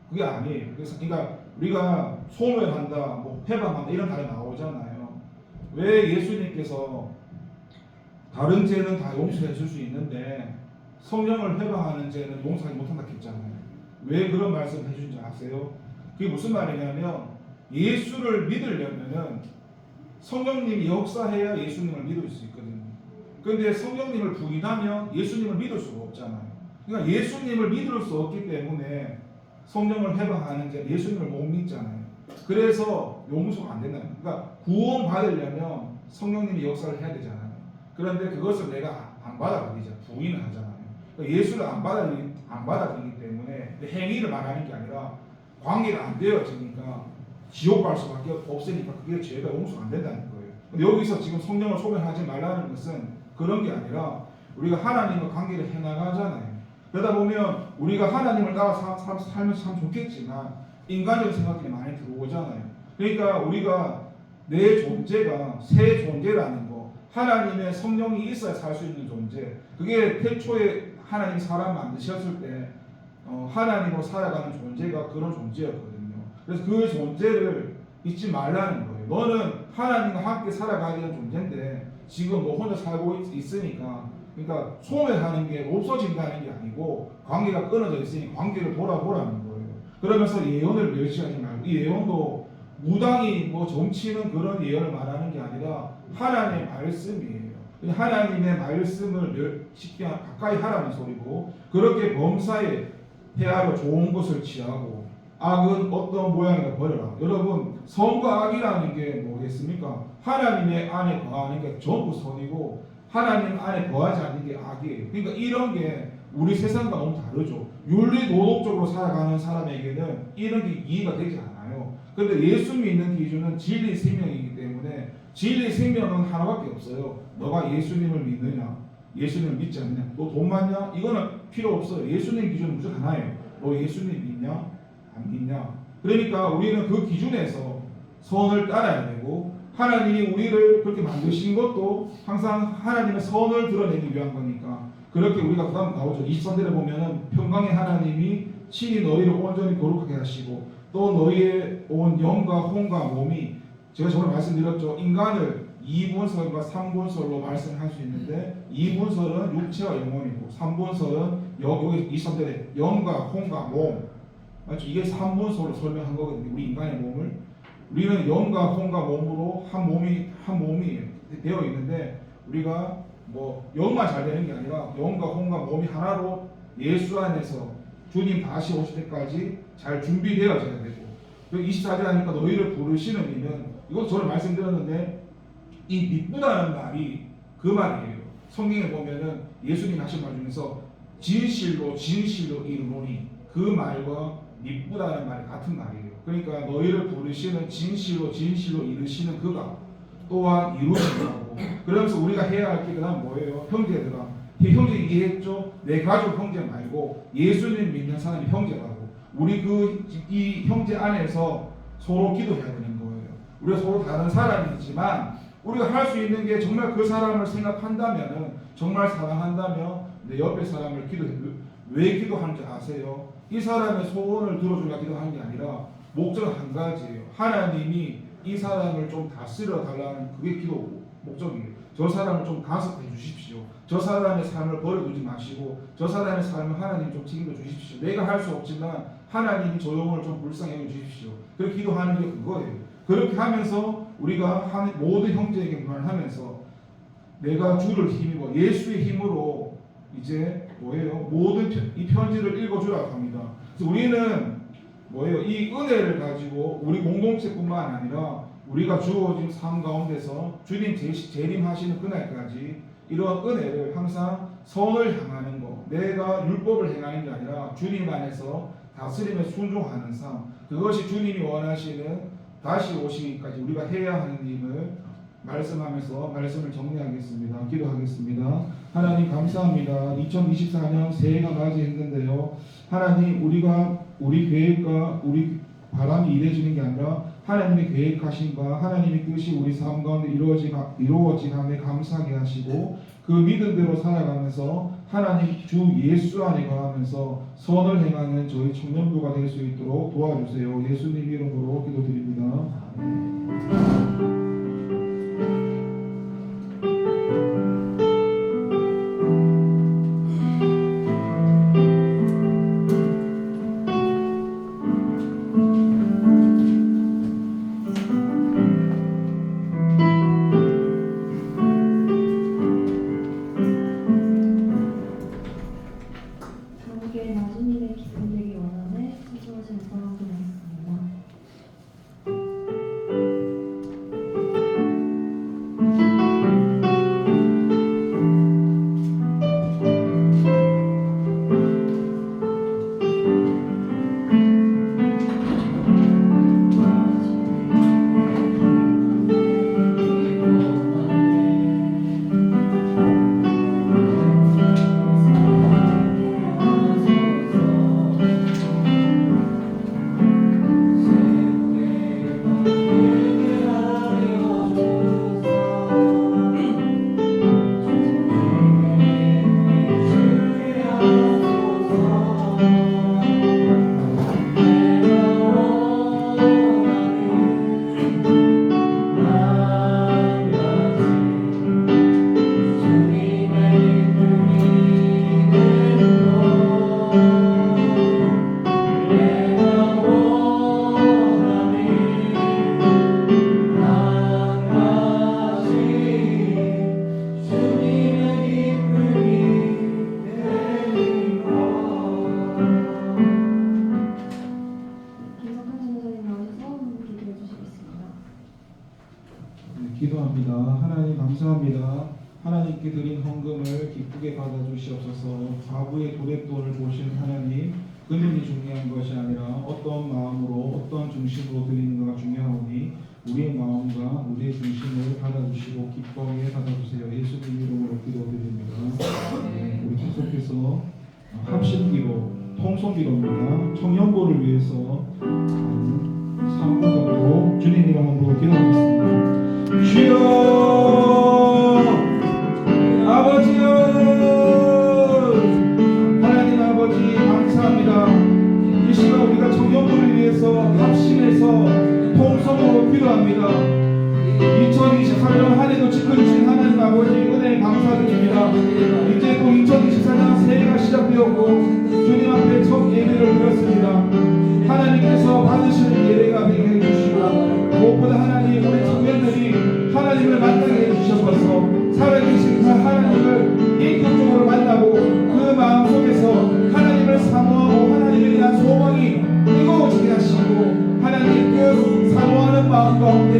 그게 아니에요. 그러니까 우리가 소멸한다, 뭐 해방한다 이런 단어 나오잖아요. 왜 예수님께서 다른 죄는 다 용서해 줄 수 있는데 성령을 해방하는 죄는 용서하지 못한다 했잖아요. 왜 그런 말씀을 해주는지 아세요? 그게 무슨 말이냐면 예수를 믿으려면은 성령님이 역사해야 예수님을 믿을 수 있거든요. 그런데 성령님을 부인하면 예수님을 믿을 수가 없잖아요. 그러니까 예수님을 믿을 수 없기 때문에 성령을 해방하는 게 예수님을 못 믿잖아요. 그래서 용서가 안 된다는 거예요. 그러니까 구원 받으려면 성령님이 역사를 해야 되잖아요. 그런데 그것을 내가 안 받아들이잖아요. 부인을 하잖아요. 그러니까 예수를 안 받아들이기 때문에 행위를 말하는 게 아니라 관계가 안 되어지니까 지옥 갈 수밖에 없으니까 그게 죄가 용서가 안 된다는 거예요. 근데 여기서 지금 성령을 소멸하지 말라는 것은 그런 게 아니라 우리가 하나님과 관계를 해나가잖아요. 그러다 보면 우리가 하나님을 따라 살면서 참 좋겠지만 인간적인 생각들이 많이 들어오잖아요. 그러니까 우리가 내 존재가 새 존재라는 거, 하나님의 성령이 있어야 살 수 있는 존재. 그게 태초에 하나님 사람 만드셨을 때 하나님으로 살아가는 존재가 그런 존재였거든요. 그래서 그 존재를 잊지 말라는 거예요. 너는 하나님과 함께 살아가야 되는 존재인데 지금 뭐 혼자 살고 있으니까 그러니까 소멸하는 게 없어진다는 게 아니고 관계가 끊어져 있으니 관계를 돌아보라는 거예요. 그러면서 예언을 멸시하지 말고 이 예언도 무당이 뭐 정치는 그런 예언을 말하는 게 아니라 하나님의 말씀이에요. 하나님의 말씀을 가까이 하라는 소리고 그렇게 범사에 헤아려 좋은 것을 취하고 악은 어떤 모양이나 버려라. 여러분 선과 악이라는 게 뭐겠습니까? 하나님의 안에 거하는 게 전부 선이고 하나님 안에 거하지 않는 게 악이에요. 그러니까 이런 게 우리 세상과 너무 다르죠. 윤리 도덕적으로 살아가는 사람에게는 이런 게 이해가 되지 않아요. 그런데 예수 믿는 기준은 진리 생명이기 때문에 진리 생명은 하나밖에 없어요. 너가 예수님을 믿느냐, 예수님을 믿지 않느냐, 너 돈 많냐? 이거는 필요 없어요. 예수님 기준은 무조건 하나예요. 너 예수님 믿냐? 안 믿냐? 그러니까 우리는 그 기준에서 선을 따라야 되고 하나님이 우리를 그렇게 만드신 것도 항상 하나님의 선을 드러내기 위한 거니까 그렇게 우리가 그다음 나오죠. 23절에 보면은 평강의 하나님이 친히 너희를 온전히 거룩하게 하시고 또 너희의 온 영과 혼과 몸이 제가 저번에 말씀드렸죠. 인간을 2분설과 3분설로 말씀할 수 있는데 2분설은 육체와 영혼이고 3분설은 여기 23절에 영과 혼과 몸 맞죠? 이게 3분설로 설명한 거거든요. 우리 인간의 몸을 우리는 영과 혼과 몸으로 한 몸이 되어 있는데 우리가 뭐 영만 잘 되는 게 아니라 영과 혼과 몸이 하나로 예수 안에서 주님 다시 오실 때까지 잘 준비되어져야 되고 24절 하니까 너희를 부르시는 이는 이것 저는 말씀드렸는데 이 미쁘다는 말이 그 말이에요. 성경에 보면은 예수님 하신 말 중에서 진실로 이르노니 그 말과 미쁘다는 말이 같은 말이에요. 그러니까 너희를 부르시는 진실로 이르시는 그가 또한 이루신다고. 그러면서 우리가 해야 할 게 그다음 뭐예요? 형제들아. 형제 이해했죠? 내 가족 형제 말고 예수님 믿는 사람이 형제라고. 우리 이 형제 안에서 서로 기도해야 되는 거예요. 우리가 서로 다른 사람이지만 우리가 할 수 있는 게 정말 그 사람을 생각한다면은 정말 사랑한다면 내 옆에 사람을 왜 기도하는지 아세요? 이 사람의 소원을 들어주려 기도하는 게 아니라 목적은 한 가지예요. 하나님이 이 사람을 좀 다스려 달라는 그게 기도 목적이에요. 저 사람을 좀 간섭해 주십시오. 저 사람의 삶을 버려두지 마시고 저 사람의 삶을 하나님 좀 책임져 주십시오. 내가 할 수 없지만 하나님이 저 영혼을 좀 불쌍히 여겨 주십시오. 그렇게 기도하는 게 그거예요. 그렇게 하면서 우리가 모든 형제에게 말하면서 내가 주를 힘입어 예수의 힘으로 이제 뭐예요? 모든 이 편지를 읽어주라고 합니다. 그래서 우리는 뭐예요? 이 은혜를 가지고 우리 공동체뿐만 아니라 우리가 주어진 삶 가운데서 주님 재림하시는 그날까지 이런 은혜를 항상 선을 향하는 것, 내가 율법을 행하는 게 아니라 주님 안에서 다스림에 순종하는 삶, 그것이 주님이 원하시는 다시 오시기까지 우리가 해야 하는 일을 말씀하면서 말씀을 정리하겠습니다. 기도하겠습니다. 하나님 감사합니다. 2024년 새해가 맞이했는데요. 하나님 우리 계획과 우리 바람이 이루어지는 게 아니라 하나님의 계획하심과 하나님의 뜻이 우리 삶 가운데 이루어지감에 감사하게 하시고 그 믿음대로 살아가면서 하나님 주 예수 안에 거하면서 선을 행하는 저희 청년부가 될 수 있도록 도와주세요. 예수님 이름으로 기도드립니다. 함께 낮은 일에 기쁨 되기 원하네. 소중하신 사랑도 있습니다. 감사합니다. 하나님께 드린 헌금을 기쁘게 받아주시옵소서. 과부의 도랫돈을 보신 하나님, 금연이 중요한 것이 아니라 어떤 마음으로 어떤 중심으로 드리는가가 중요하오니 우리의 마음과 우리의 중심을 받아주시고 기쁘게 받아주세요. 예수님 이름으로 기도드립니다. 우리 계속해서 합심기도 통성기도입니다. 청년부를 위해서 3분 정도 주님 이름으로 기도하겠습니다. 주여 아버지여, 하나님 아버지 감사합니다. 이 시간 우리가 청년부를 위해서 합심해서 통성으로 기도합니다. 2023년 한 해도 지켜주신 하나님 아버지 은혜 감사드립니다. 이제 또 2024년 새해가 시작되었고 주님 앞에 첫 예배를 드렸습니다. 하나님께서 받으시는 예배가 되게 해주시고 무엇보다 하나님 우리 청년들이 하나님을 만나게 해주셔서 살아계신 그 하나님을 인격적으로 만나고 그 마음 속에서 하나님을 사모하고 하나님에 대한 소망이 뜨거워지게 하시고 하나님 그 사모하는 마음 가운데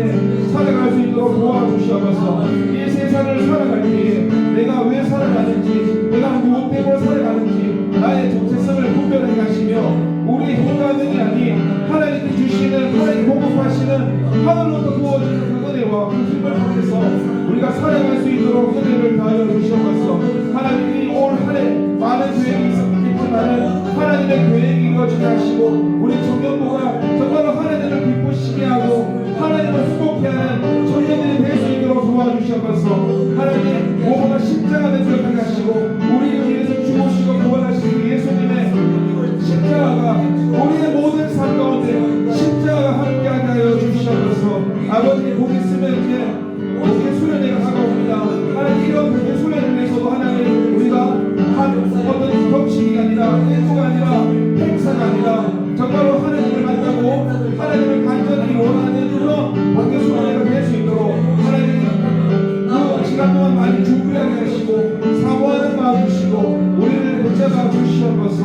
살아갈 수 있도록 도와주시옵소서. 이 세상을 살아갈 때에 내가 왜 살아가는지, 내가 무엇 때문에 살아가는지 나의 정체성을 분별하게 하시며 우리 행가들이 아닌 하나님께 주시는, 하나님 공급하시는 하늘로부터 부어지는 그 은혜와 그 힘을 통해서 우리가 살아갈 수 있도록 은혜를 다하여 주시옵소서. 하나님이 올 한 해 많은 계획이 있었겠지만 하나님의 계획이 이루어지게 하시고 우리 청년부가 정말로 하나님을 기쁘시게 하고 하나님을 수복해 하는 청년들이 될 수 있도록 도와주시옵소서. 하나님 무엇보다 십자가를 기억하게 하시고 우리를 위해서 죽으시고 구원하신 예수님의 십자가가 우리의 모든 삶 가운데 십자가가 함께하게 하여 주시옵소서. 아버지 곧 있으면 이제 복의 수련회가 다가옵니다. 하나님 이런 복의 수련을 위해서도 하나님 우리가 어떤 형식이 아니라 일부가 아니라 행사가 아니라 정말로 하나님을 만나고 하나님을 간절히 원하는 그런 복의 수련회가 될 수 있도록 하나님 그 시간 동안 많이 준비하게 하시고 사모하는 마음 주시고 우리를 붙잡아 주시옵소서.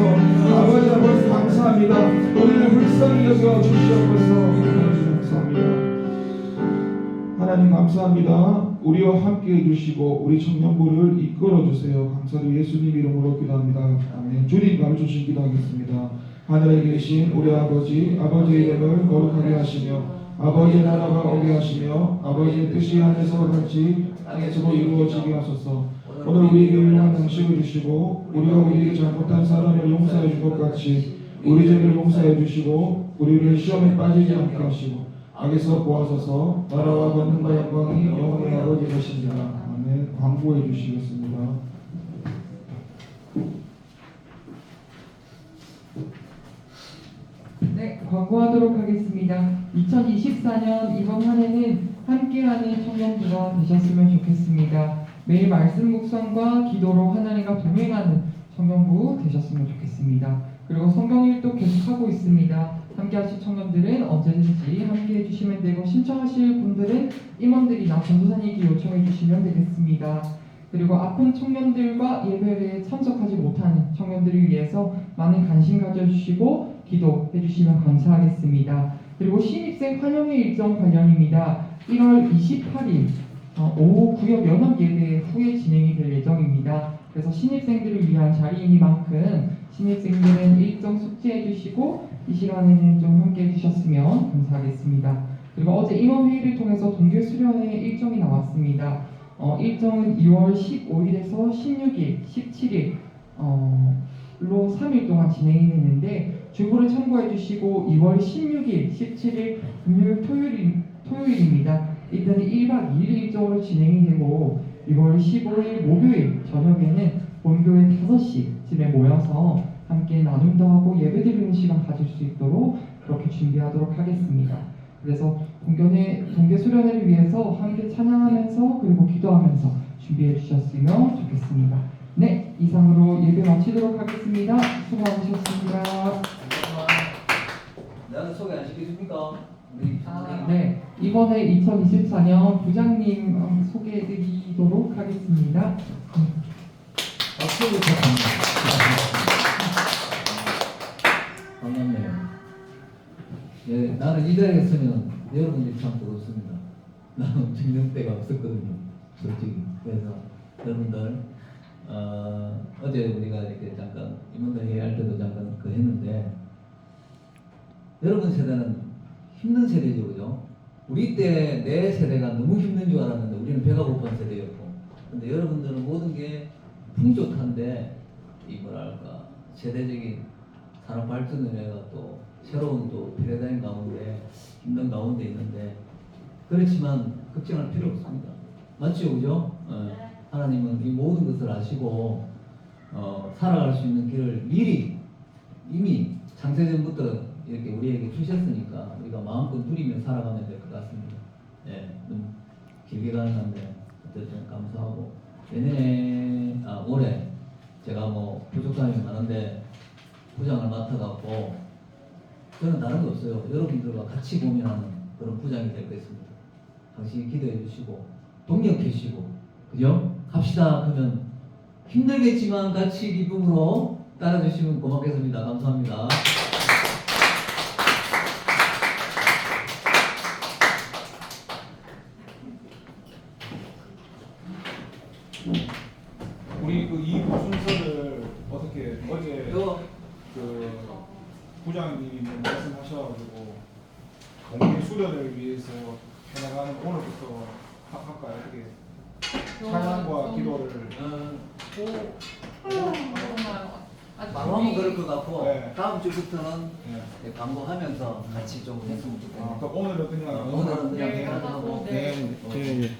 아버지 감사합니다. 우리를 불쌍히 여겨 주시옵소서. 감사합니다. 하나님 감사합니다. 우리와 함께 해주시고 우리 청년부를 이끌어주세요. 감사를 예수님 이름으로 기도합니다. 아멘. 주님 가르쳐주신 기도하겠습니다. 하늘에 계신 우리 아버지, 아버지의 이름을 거룩하게 하시며 아버지의 나라가 오게 하시며 아버지의 뜻이 하늘에서 같이 땅에서도 이루어지게 하소서. 오늘 우리에게 일용할 양식을 주시고 우리가 우리에게 잘못한 사람을 용서해 준 것 같이 우리 죄를 용서해 주시고 우리를 시험에 빠지지 않게 하시고 악에서 구하소서. 나라와 권능과 영광이 영원히 아버지 되십니다. 아멘. 광고해 주시겠습니다. 네, 광고하도록 하겠습니다. 2024년 이번 한 해는 함께하는 청년부가 되셨으면 좋겠습니다. 매일 말씀 묵상과 기도로 하나님과 동행하는 청년부 되셨으면 좋겠습니다. 그리고 성경일도 계속하고 있습니다. 함께 하실 청년들은 언제든지 함께 해주시면 되고 신청하실 분들은 임원들이나 전도사님께 요청해 주시면 되겠습니다. 그리고 아픈 청년들과 예배에 참석하지 못하는 청년들을 위해서 많은 관심 가져주시고 기도해 주시면 감사하겠습니다. 그리고 신입생 환영회 일정 관련입니다. 1월 28일 오후 구역 연합 예배 후에 진행이 될 예정입니다. 그래서 신입생들을 위한 자리이니만큼 신입생들은 일정 숙지해 주시고 이 시간에는 좀 함께 해주셨으면 감사하겠습니다. 그리고 어제 임원회의를 통해서 동계 수련회 일정이 나왔습니다. 일정은 2월 15일에서 16일, 17일로 3일 동안 진행이 되는데 주보를 참고해 주시고 2월 16일, 17일 금요일, 토요일입니다. 이때는 1박 2일 일정으로 진행이 되고 2월 15일 목요일 저녁에는 본교회 5시쯤에 모여서 함께 나눔도 하고 예배드리는 시간 가질 수 있도록 그렇게 준비하도록 하겠습니다. 그래서 동계 수련회를 위해서 함께 찬양하면서 그리고 기도하면서 준비해 주셨으면 좋겠습니다. 네, 이상으로 예배 마치도록 하겠습니다. 수고 많으셨습니다. 나도 소개 안 시켜줍니까? 네, 이번에 2024년 부장님 소개해드리도록 하겠습니다. 박수 부탁합니다. 반갑네요. 예, 나는 이 자리에 있으면 여러분들이 참 부럽습니다. 나는 적는 때가 없었거든요. 솔직히. 그래서 여러분들 어제 우리가 이렇게 잠깐 임원들 회의할 때도 잠깐 그 했는데 여러분 세대는 힘든 세대죠, 그죠? 우리 때 내 세대가 너무 힘든 줄 알았는데 우리는 배가 고픈 세대였고, 근데 여러분들은 모든 게 풍족한데 이 뭐랄까 세대적인 산업 발전을 해가 또 새로운 또 패러다임 가운데 힘든 가운데 있는데, 그렇지만 걱정할 필요 없습니다. 맞죠, 그죠? 하나님은 이 모든 것을 아시고 살아갈 수 있는 길을 미리 이미 창세전부터 이렇게 우리에게 주셨으니까 우리가 마음껏 누리며 살아가면 될 것 같습니다. 예, 좀 길게 가는 건데 어쨌든 감사하고, 내년에 올해 제가 뭐 부족함이 많은데 부장을 맡아갖고 저는 다른 거 없어요. 여러분들과 같이 고민하는 그런 부장이 될 것입니다. 당신이 기도해 주시고 동력해 주시고, 그죠? 갑시다 그러면 힘들겠지만 같이 기쁨으로 따라주시면 고맙겠습니다. 감사합니다. 우리 그 2부 순서를 어떻게 어제 그 부장님이 말씀하셔가지고 공개 수련을 위해서 해나가는 오늘부터 할까요? 어떻게 찬양과 기도를 바로 하면 그럴 것 같고, 네. 다음 주부터는 네. 광고하면서 같이 좀 했으면 좋겠네요. 그럼 오늘은 그냥 오늘은 그냥 네, 해야 하고 네. 네.